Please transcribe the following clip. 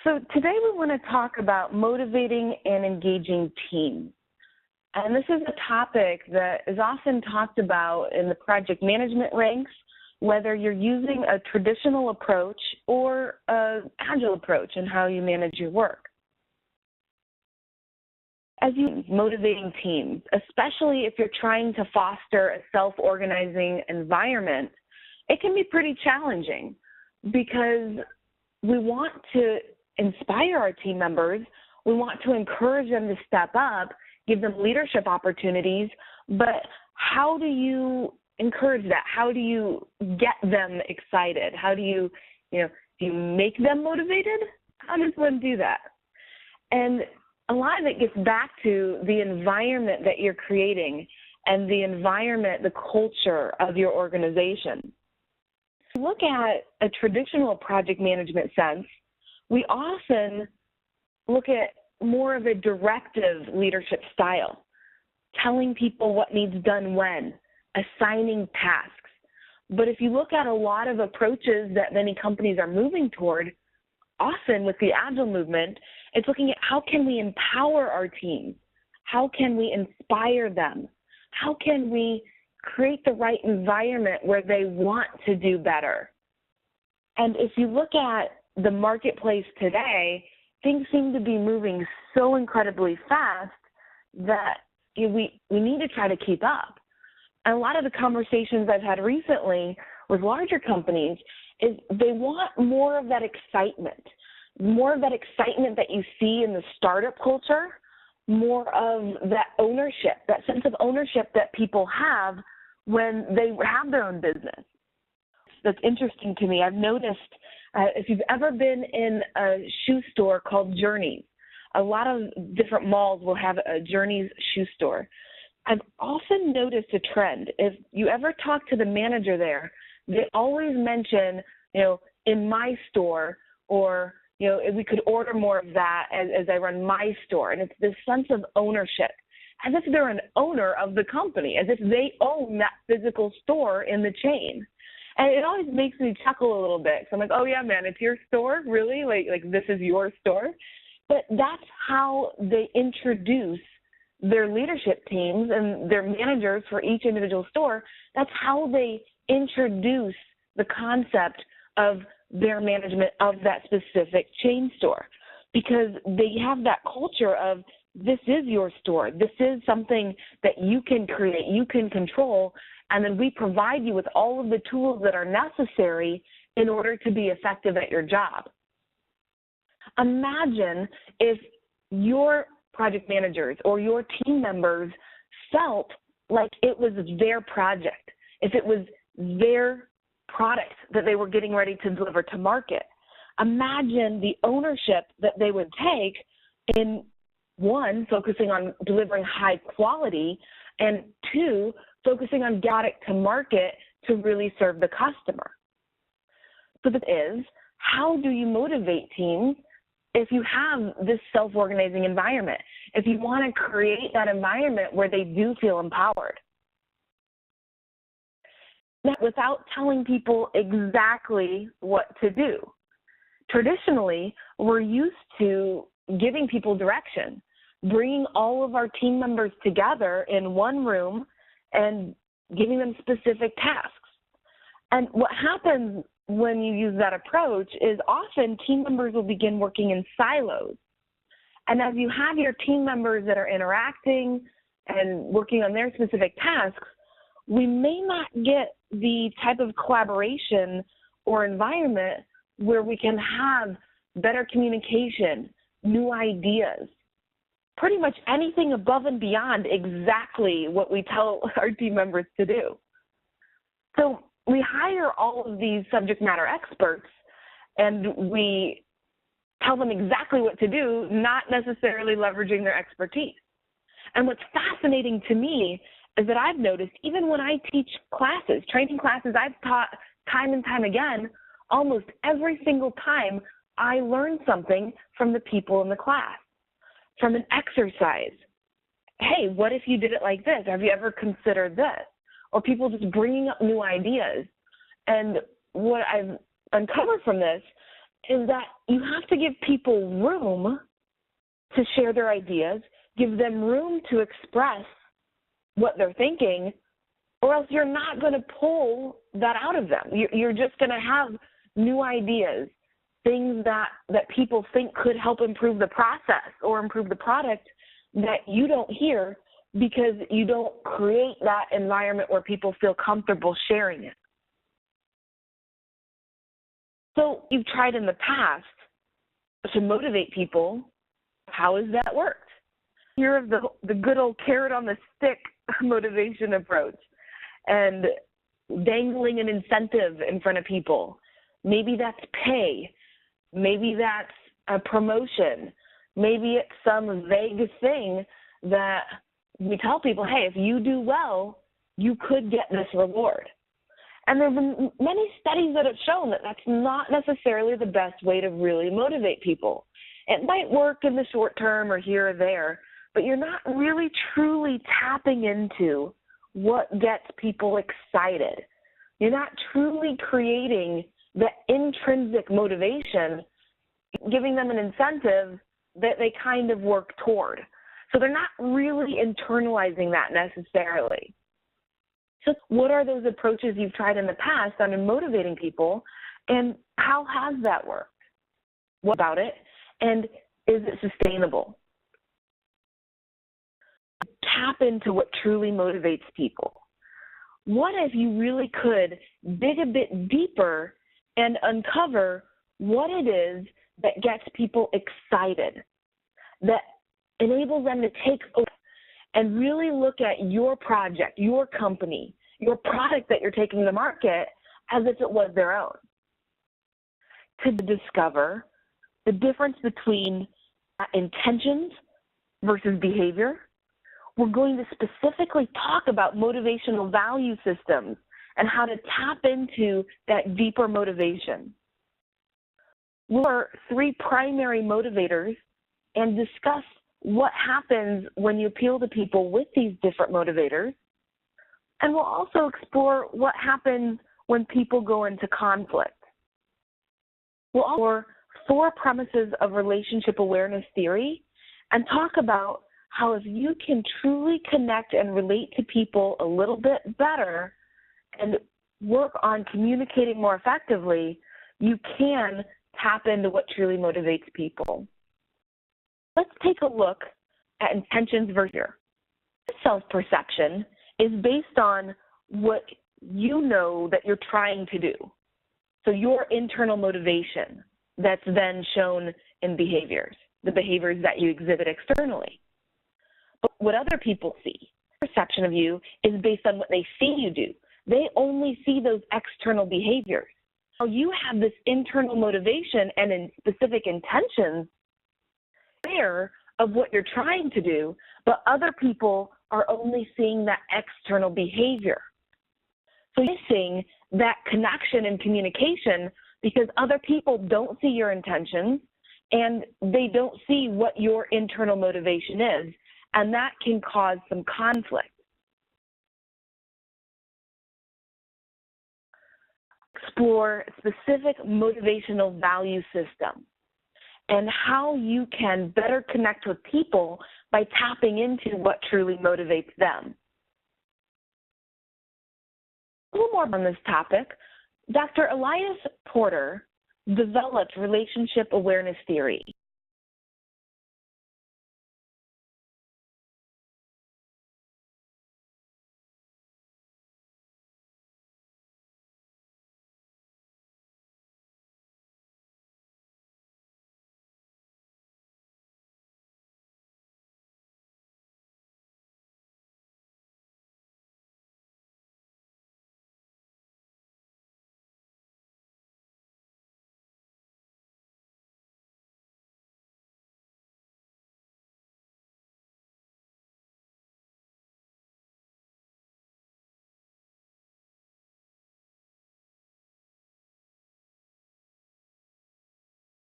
So today we want to talk about motivating and engaging teams. And this is a topic that is often talked about in the project management ranks, whether you're using a traditional approach or an agile approach in how you manage your work. As you motivating teams, especially if you're trying to foster a self-organizing environment, it can be pretty challenging because we want to inspire our team members, we want to encourage them to step up, give them leadership opportunities, but how do you encourage that? How do you get them excited? How do you make them motivated? How does one do that? And a lot of it gets back to the environment that you're creating and the environment, the culture of your organization. If you look at a traditional project management sense, we often look at more of a directive leadership style, telling people what needs done when, assigning tasks. But if you look at a lot of approaches that many companies are moving toward, often with the Agile movement, it's looking at how can we empower our teams? How can we inspire them? How can we create the right environment where they want to do better? And if you look at the marketplace today, things seem to be moving so incredibly fast that we need to try to keep up. And a lot of the conversations I've had recently with larger companies is they want more of that excitement that you see in the startup culture, more of that ownership, that sense of ownership that people have when they have their own business. That's interesting to me. I've noticed if you've ever been in a shoe store called Journeys, a lot of different malls will have a Journeys shoe store. I've often noticed a trend. If you ever talk to the manager there, they always mention, in my store, or, if we could order more of that as I run my store. And it's this sense of ownership, as if they're an owner of the company, as if they own that physical store in the chain. And it always makes me chuckle a little bit. So I'm like, oh, yeah, man, it's your store? Really? Like this is your store? But that's how they introduce their leadership teams and their managers for each individual store. That's how they introduce the concept of their management of that specific chain store, because they have that culture of this is your store. This is something that you can create, you can control, and then we provide you with all of the tools that are necessary in order to be effective at your job. Imagine if your project managers or your team members felt like it was their project, if it was their product that they were getting ready to deliver to market. Imagine the ownership that they would take in, one, focusing on delivering high quality, and two, focusing on getting it to market to really serve the customer. So this is, how do you motivate teams if you have this self-organizing environment, if you want to create that environment where they do feel empowered? Now, without telling people exactly what to do. Traditionally, we're used to giving people direction, bringing all of our team members together in one room and giving them specific tasks. And what happens when you use that approach is often team members will begin working in silos. And as you have your team members that are interacting and working on their specific tasks, we may not get the type of collaboration or environment where we can have better communication, new ideas, pretty much anything above and beyond exactly what we tell our team members to do. So we hire all of these subject matter experts and we tell them exactly what to do, not necessarily leveraging their expertise. And what's fascinating to me is that I've noticed, even when I teach classes, training classes I've taught time and time again, almost every single time I learn something from the people in the class, from an exercise. Hey, what if you did it like this? Have you ever considered this? Or people just bringing up new ideas. And what I've uncovered from this is that you have to give people room to share their ideas, give them room to express what they're thinking, or else you're not going to pull that out of them. You're just going to have new ideas, things that people think could help improve the process or improve the product that you don't hear because you don't create that environment where people feel comfortable sharing it. So you've tried in the past to motivate people. How has that worked? You're of the good old carrot on the stick motivation approach and dangling an incentive in front of people. Maybe that's pay. Maybe that's a promotion. Maybe it's some vague thing that we tell people, hey, if you do well, you could get this reward. And there have been many studies that have shown that that's not necessarily the best way to really motivate people. It might work in the short term or here or there, but you're not really truly tapping into what gets people excited. You're not truly creating the intrinsic motivation, giving them an incentive that they kind of work toward. So they're not really internalizing that necessarily. So what are those approaches you've tried in the past on motivating people, and how has that worked? What about it, and is it sustainable? Tap into what truly motivates people. What if you really could dig a bit deeper and uncover what it is that gets people excited, that enables them to take over and really look at your project, your company, your product that you're taking to the market as if it was their own. To discover the difference between intentions versus behavior, we're going to specifically talk about motivational value systems and how to tap into that deeper motivation. We'll look at 3 primary motivators and discuss what happens when you appeal to people with these different motivators. And we'll also explore what happens when people go into conflict. We'll explore 4 premises of relationship awareness theory and talk about how if you can truly connect and relate to people a little bit better and work on communicating more effectively, you can tap into what truly motivates people. Let's take a look at intentions versus fear. Self-perception is based on what you know that you're trying to do. So your internal motivation that's then shown in behaviors, the behaviors that you exhibit externally. But what other people see, perception of you, is based on what they see you do. They only see those external behaviors. So you have this internal motivation and in specific intentions aware of what you're trying to do, but other people are only seeing that external behavior. So you're missing that connection and communication because other people don't see your intentions and they don't see what your internal motivation is, and that can cause some conflict. Explore specific motivational value systems and how you can better connect with people by tapping into what truly motivates them. A little more on this topic, Dr. Elias Porter developed relationship awareness theory.